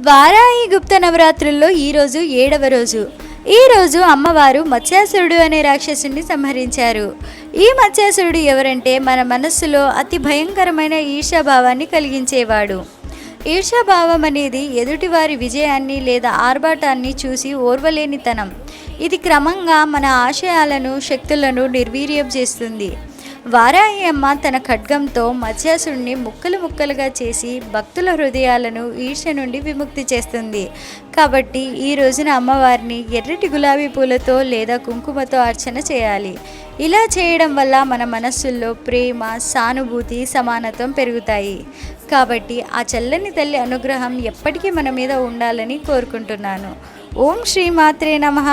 వారాహి గుప్త నవరాత్రుల్లో ఈరోజు 7వ రోజు. ఈరోజు అమ్మవారు మత్స్యాసురుడు అనే రాక్షసుని సంహరించారు. ఈ మత్స్యాసురుడు ఎవరంటే మన మనస్సులో అతి భయంకరమైన ఈర్ష్యాభావాన్ని కలిగించేవాడు. ఈర్ష్యాభావం అనేది ఎదుటివారి విజయాన్ని లేదా ఆర్భాటాన్ని చూసి ఓర్వలేనితనం. ఇది క్రమంగా మన ఆశయాలను, శక్తులను నిర్వీర్యం చేస్తుంది. వారాహి అమ్మ తన ఖడ్గంతో మత్స్యాసురుడిని ముక్కలు ముక్కలుగా చేసి భక్తుల హృదయాలను ఈర్ష్య నుండి విముక్తి చేస్తుంది. కాబట్టి ఈ రోజున అమ్మవారిని ఎర్రటి గులాబీ పూలతో లేదా కుంకుమతో అర్చన చేయాలి. ఇలా చేయడం వల్ల మన మనస్సుల్లో ప్రేమ, సానుభూతి, సమానత్వం పెరుగుతాయి. కాబట్టి ఆ చల్లని తల్లి అనుగ్రహం ఎప్పటికీ మన మీద ఉండాలని కోరుకుంటున్నాను. ఓం శ్రీ మాత్రే నమః.